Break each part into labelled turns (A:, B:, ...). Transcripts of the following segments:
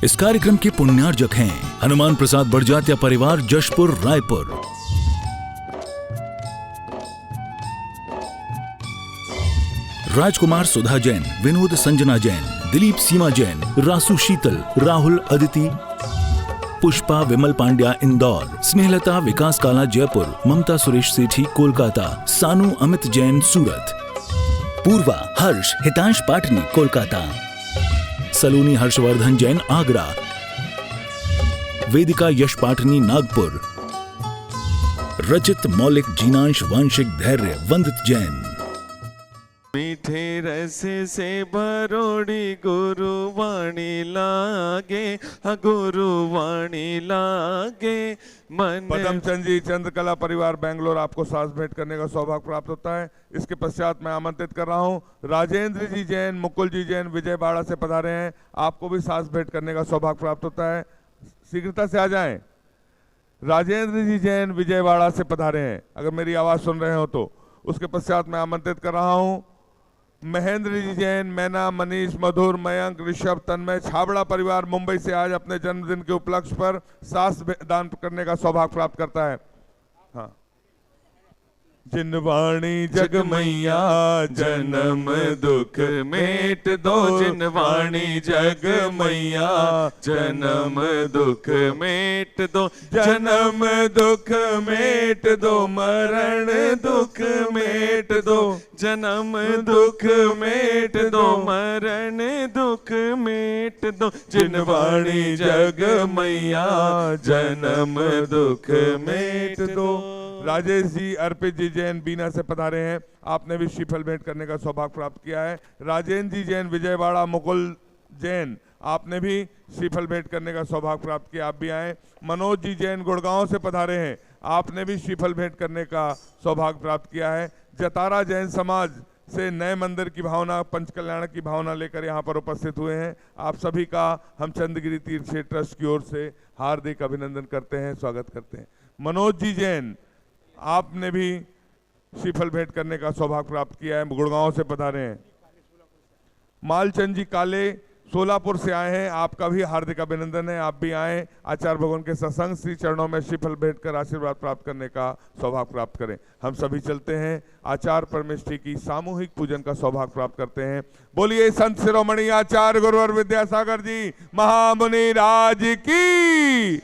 A: इस कार्यक्रम के पुण्यार्जक हैं हनुमान प्रसाद बड़जात्या परिवार, जशपुर, रायपुर। राजकुमार सुधा जैन, विनोद संजना जैन, दिलीप सीमा जैन, रासु शीतल, राहुल अदिति, पुष्पा विमल पांड्या इंदौर, स्नेहलता विकास काला जयपुर, ममता सुरेश सेठी कोलकाता, सानू अमित जैन सूरत, पूर्वा हर्ष हितांश पाटनी कोलकाता, सलोनी हर्षवर्धन जैन आगरा, वेदिका यश पाटनी नागपुर, रचित मौलिक जीनांश वांशिक धैर्य वंदित जैन।
B: मीठे रस से भरोड़ी गुरुवाणी लागे, गुरुवाणी लागे मन।
C: पदमचंद जी चंद्रकला परिवार बेंगलोर, आपको सास भेंट करने का सौभाग्य प्राप्त होता है। इसके पश्चात मैं आमंत्रित कर रहा हूं राजेंद्र जी जैन, मुकुल जी जैन विजयवाड़ा से पधारे हैं, आपको भी सास भेंट करने का सौभाग्य प्राप्त होता है। शीघ्रता से आ जाएं। राजेंद्र जी जैन विजयवाड़ा से पधारे हैं, अगर मेरी आवाज सुन रहे हो तो। उसके पश्चात मैं आमंत्रित कर रहा हूं महेंद्र जी जैन, मैना, मनीष, मधुर, मयंक, ऋषभ, तन्मय छाबड़ा परिवार मुंबई से आज अपने जन्मदिन के उपलक्ष्य पर सास दान करने का सौभाग्य प्राप्त करता है। हाँ। जिनवाणी जग मैया जन्म दुख मेट दो, जिनवाणी जग मैया जन्म दुख मेट दो, जन्म दुख मेट दो, मरण दुख मेट दो, जन्म दुख मेट दो, मरण दुख मेट दो, जिनवाणी जग मैया जन्म दुख मेट दो। राजेश जी, अर्पित जी जैन बीना से पधारे हैं, आपने भी श्रीफल भेंट करने का सौभाग्य प्राप्त किया है। राजेंद्र जी जैन विजयवाड़ा, मुकुल जैन, आपने भी श्रीफल भेंट करने का सौभाग्य प्राप्त किया, आप भी आए। मनोज जी जैन गुड़गांव से पधारे हैं, आपने भी श्रीफल भेंट करने का सौभाग्य प्राप्त किया है। जतारा जैन समाज से नए मंदिर की भावना, पंचकल्याण की भावना लेकर यहाँ पर उपस्थित हुए हैं, आप सभी का हम चंद्रगिरी तीर्थ क्षेत्र ट्रस्ट की ओर से हार्दिक अभिनंदन करते हैं, स्वागत करते हैं। मनोज जी जैन, आपने भी श्रीफल भेंट करने का सौभाग्य प्राप्त किया है, गुड़गांव से पधारे हैं। मालचंद जी काले सोलापुर से आए हैं, आपका भी हार्दिक अभिनंदन है, आप भी आए। आचार्य भगवान के सत्संग श्री चरणों में श्रीफल भेंट कर आशीर्वाद प्राप्त करने का सौभाग्य प्राप्त करें। हम सभी चलते हैं आचार्य परमेष्ठी की सामूहिक पूजन का सौभाग्य प्राप्त करते हैं। बोलिए संत शिरोमणि आचार्य गुरुवर विद्यासागर जी महामुनि राज की।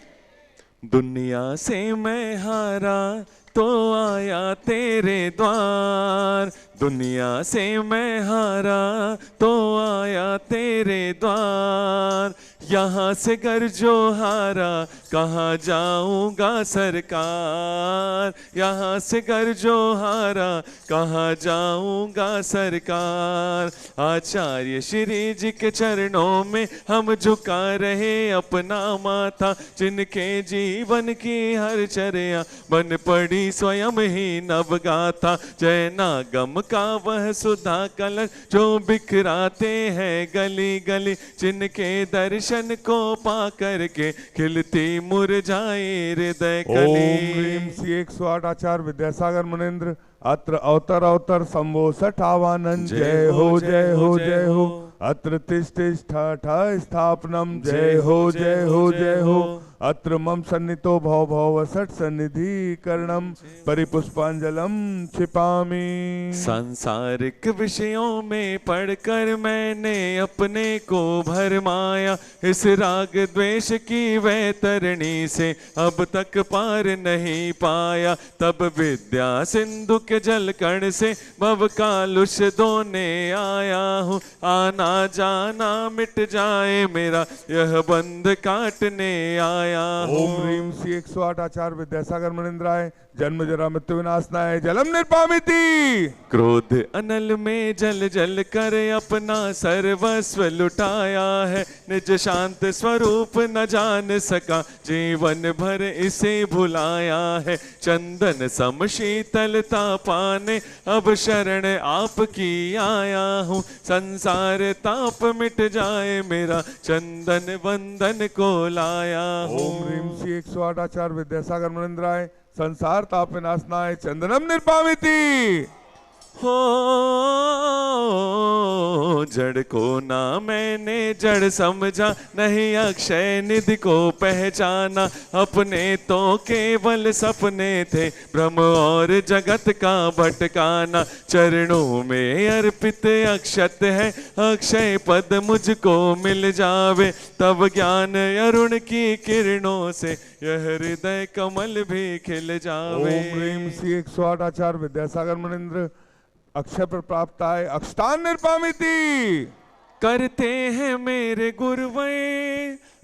B: दुनिया से मैं हारा तो आया तेरे द्वार, दुनिया से मैं हारा तो आया तेरे द्वार, यहाँ से घर जो हारा कहाँ जाऊंगा सरकार, यहाँ से घर जो हारा कहाँ जाऊंगा सरकार। आचार्य श्री जी के चरणों में हम झुका रहे अपना माथा, जिनके जीवन की हर चर्या बन पड़ी स्वयं ही नवगाथा। जय नागम का वह सुधा कलश जो बिखराते हैं गली गली, जिनके दर्शन को पा करके खिलती मुरझाए हृदय कली।
C: ओम ह्रीं श्री 108 आचार्य विद्यासागर मुनीन्द्र अत्र अवतर अवतर संभो सठावानंद। जय हो जय हो जय हो। अत्र तिष्ठा स्थापनम। जय हो जय हो जय हो। अत्र मम सन्नितो भव भव सठ सन्निधि कर्णम परिपुष्पांजलम क्षिपामि।
B: सांसारिक विषयों में पढ़कर मैंने अपने को भरमाया, इस राग द्वेष की वैतरणी से अब तक पार नहीं पाया। तब विद्या सिंधु के जल कण से भव कालुष धोने आया हूँ, आना जाना मिट जाए मेरा यह बंध काटने आया।
C: ओम ह्रीं श्री 108 आचार्य विद्यासागर मुनीन्द्राय जन्म जरा मृत्यु विनाशनाय जलम निर्पामिति।
B: क्रोध अनल में जल जल कर अपना सर्वस्व लुटाया है, निज शांत स्वरूप न जान सका जीवन भर इसे भुलाया है। चंदन सम शीतलता पाने अब शरण आपकी आया हूँ, संसार ताप मिट जाए मेरा चंदन वंदन को लाया हूँ।
C: ओम ह्रीं श्री 108 आचार्य विद्यासागर मुनीन्द्राय संसार ताप विनाशनाय चंदनम निर्पामिति।
B: हो जड़ को ना मैंने जड़ समझा, नहीं अक्षय निधि को पहचाना। अपने तो केवल सपने थे, भ्रम और जगत का भटकाना। चरणों में अर्पित अक्षत है, अक्षय पद मुझको मिल जावे। तब ज्ञान अरुण की किरणों से यह हृदय कमल भी खिल जावे।
C: ओम ह्रीम श्री 108 आचार्य विद्यासागर मुनिंद्र अक्षय पर प्राप्त आए अक्षतान निर्पामिति।
B: करते हैं मेरे गुरुवे,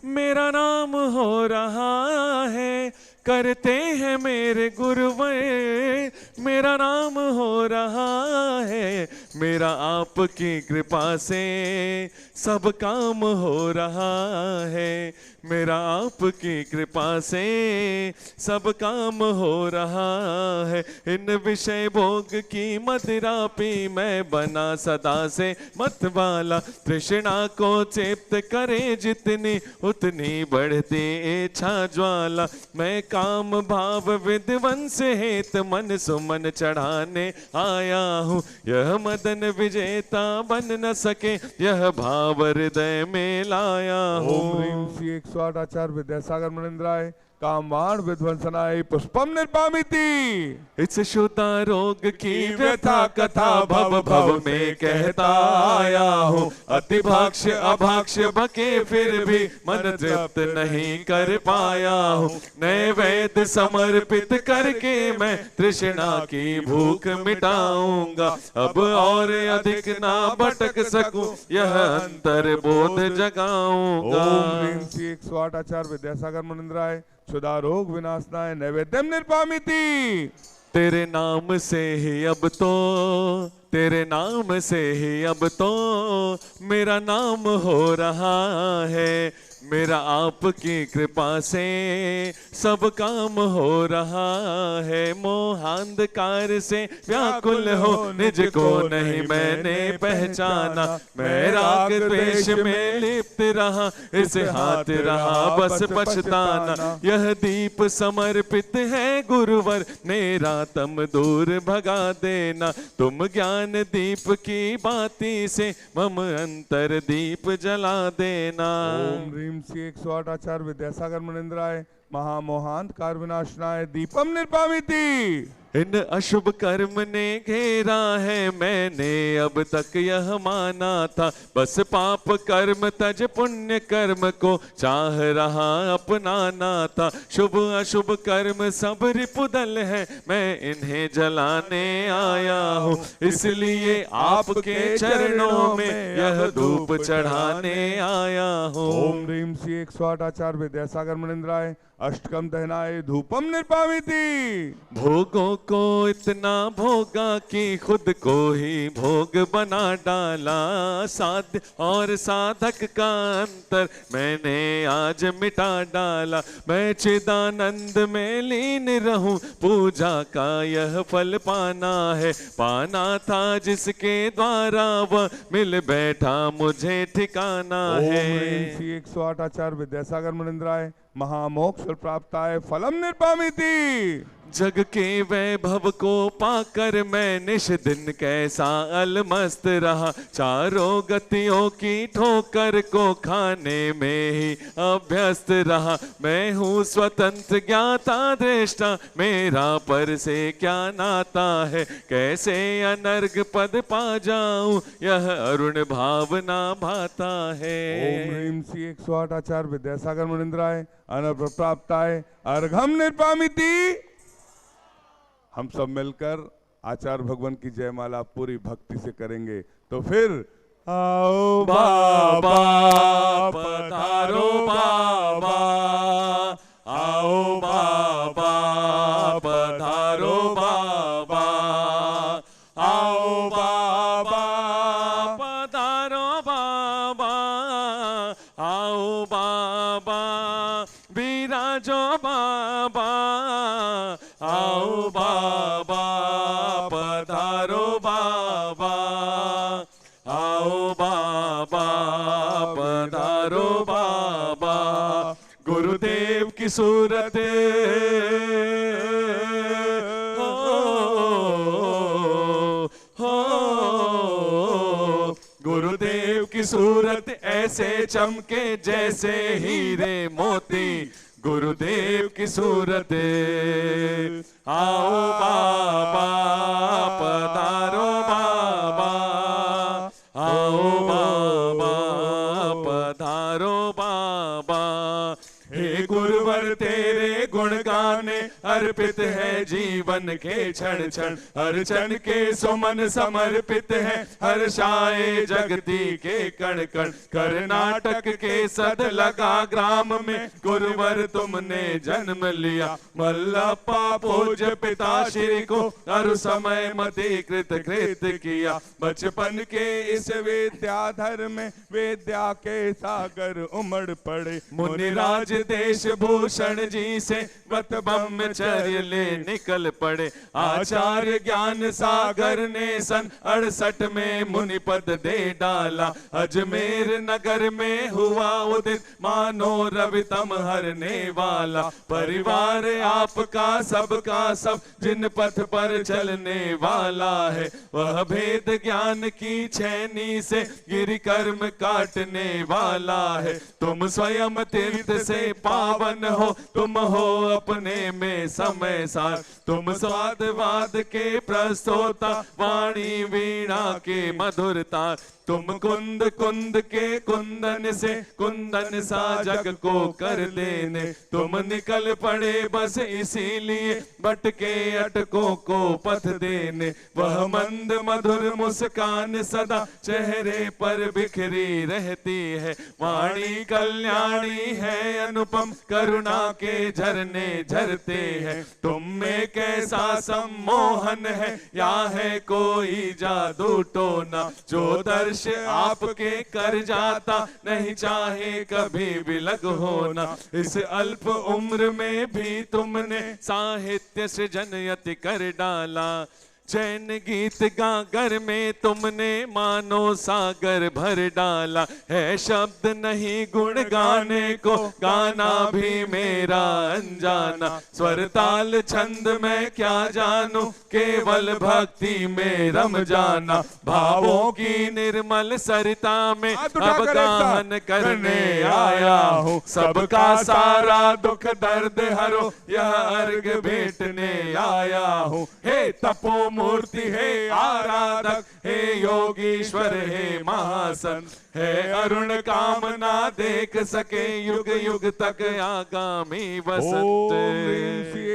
B: मेरा नाम हो रहा है। करते हैं मेरे गुरुवे, मेरा नाम हो रहा है। मेरा आपकी कृपा से सब काम हो रहा है। मेरा आपकी कृपा से सब काम हो रहा है। इन विषय भोग की मदिरा पी मैं बना सदा से मतवाला। तृष्णा को चेप्त करे जितनी, उतनी बढ़ती इच्छा ज्वाला। मैं काम भाव विध्वंस हेत मन सुमन चढ़ाने आया हूँ। यह मदन विजेता बन न सके, यह भाव हृदय में लाया हूँ।
C: ओम ह्रीम श्री 108 आचार्य विद्यासागर मुनिंद्राय कामवाण विध्वंसनाय पुष्पम निर्पामिति।
B: इस श्रुता रोग की व्यथा कथा भव भव में कहता आया हूँ। अति भाक्ष्य अभाक्ष्य बके फिर भी मन तृप्त नहीं कर पाया हूँ। नए वेद समर्पित करके मैं तृष्णा की भूख मिटाऊंगा। अब और अधिक ना भटक सकूं, यह अंतर बोध जगाऊंगा।
C: ओम ह्रीम श्री 108 आचार्य विद्यासागर मुनिंद्राय क्षुधा रोग विनाशनाय नैवेद्यम निर्पामिति।
B: तेरे नाम से ही अब तो, तेरे नाम से ही अब तो मेरा नाम हो रहा है। मेरा आपकी कृपा से सब काम हो रहा है। मोहांधकार से व्याकुल हो निज को नहीं मैंने पहचाना। मैं राग द्वेष में लिप्त रहा, इस हाथ रहा बस पछताना। यह दीप समर्पित है गुरुवर, मेरा तम दूर भगा देना। तुम ज्ञान दीप की बाती से मम अंतर दीप जला देना।
C: ओम ह्रीम श्री 108 आचार्य विद्यासागर मुनिंद्राय महामोहांधकार विनाशनाय दीपम निर्पामिति।
B: इन अशुभ कर्म ने घेरा है, मैंने अब तक यह माना था। बस पाप कर्म तज पुण्य कर्म को चाह रहा अपनाना था। शुभ अशुभ कर्म सब रिपुदल है, मैं इन्हें जलाने आया हूँ। इसलिए आपके चरणों में यह धूप चढ़ाने आया हूँ।
C: ओम ह्रीम श्री 108 आचार्य विद्यासागर मुनिंद्राय अष्टकम दहनाय धूपम निर्पामिति।
B: भोगों को इतना भोगा कि खुद को ही भोग बना डाला। साध्य और साधक का अंतर मैंने आज मिटा डाला। मैं चिदानंद में लीन रहूं, पूजा का यह फल पाना है। पाना था जिसके द्वारा वह मिल बैठा मुझे ठिकाना है।
C: ओम ह्रीम श्री 108 आचार्य विद्यासागर मुनिंद्राय महामोक्ष प्राप्ताय फलम निर्पामिति।
B: जग के वैभव को पाकर मैं निश दिन कैसा अलमस्त रहा। चारों गतियों की ठोकर को खाने में ही अभ्यस्त रहा। मैं हूँ स्वतंत्र ज्ञाता दृष्टा, मेरा पर से क्या नाता है। कैसे अनर्घ पद पा जाऊं, यह अरुण भावना भाता है।
C: ओम ह्रीम श्री 108 आचार्य विद्यासागर मुनिंद्राय अनर्घ प्राप्ताय अर्घम निर्पामिति। हम सब मिलकर आचार्य भगवान की जयमाला पूरी भक्ति से करेंगे। तो फिर आओ बाबा पधारो बाबा, आओ बाबा पधारो बाबा, आओ बाबा
B: पधारो बाबा, आओ बाबा विराजो बाबा, आओ बाबा पधारो बाबा, आओ बाबा पधारो बाबा। गुरुदेव की सूरत हो सूरत ऐसे चमके जैसे हीरे मोती, गुरुदेव की सूरत। आओ बाबा पधारो बाबा, आओ बाबा पधारो बाबा। हे गुरुवर तेरे गुण गाने अर्पित है जीवन के क्षण क्षण, हर क्षण के सुमन समर्पित है हर्षाए जगती के कण कण। कर्नाटक के सद लगा ग्राम में गुरुवर तुमने जन्म लिया, मल्लप्पा पूज्य पिता श्री को हर समय मतीकृत कृत किया। बचपन के इस
C: विद्याधर में विद्या के सागर उमड़ पड़े,
B: मुनिराज देश भूषण जी से व्रत ब्रह्मचर्य ले निकल पड़े। आचार्य ज्ञान सागर ने सन 68 में मुनि पद दे डाला, अजमेर नगर में हुआ उदित मानो रवितम हरने वाला। परिवार आपका सबका सब जिन पथ पर चलने वाला है, वह भेद ज्ञान की छैनी से गिरि कर्म काटने वाला है। तुम स्वयं तीर्थ से पावन हो, तुम हो अपने में समय सार, तुम स्वादवाद के प्रस्तोता, वाणी वीणा के मधुर तार। तुम कुंद कुंद के कुंदन से कुंदन सा जग को कर देने, तुम निकल पड़े बस इसीलिए भटके अटकों को पथ देने। वह मंद मधुर मुस्कान सदा चेहरे पर बिखरी रहती है, वाणी कल्याणी है अनुपम, करुणा के झरने झरते हैं। तुम में कैसा सम्मोहन है, या है कोई जादू टोना, जो दर्श आपके कर जाता नहीं चाहे कभी विलग होना। इस अल्प उम्र में भी तुमने साहित्य सृजन यति कर डाला, चैन गीत गागर में तुमने मानो सागर भर डाला। है शब्द नहीं गुण गाने को, गाना भी मेरा अनजाना, स्वर ताल छंद में क्या जानू, केवल भक्ति में रम जाना। भावों की निर्मल सरिता में अब गान करने आया हूँ, सबका सारा दुख दर्द हरो यह अर्घ भेंटने आया हूँ। हे तपो मूर्ति है आराधक, हे योगीश्वर है महासंत, है अरुण कामना देख सके युग युग तक आगामी वसंत।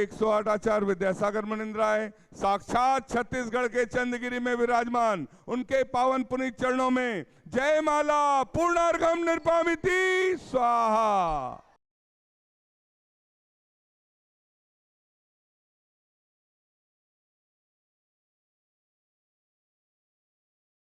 C: 108 आचार्य विद्यासागर मनिंद्राय साक्षात छत्तीसगढ़ के चंदगिरी में विराजमान, उनके पावन पुनीत चरणों में जय माला पूर्णार्घम निर्पामिति स्वाहा।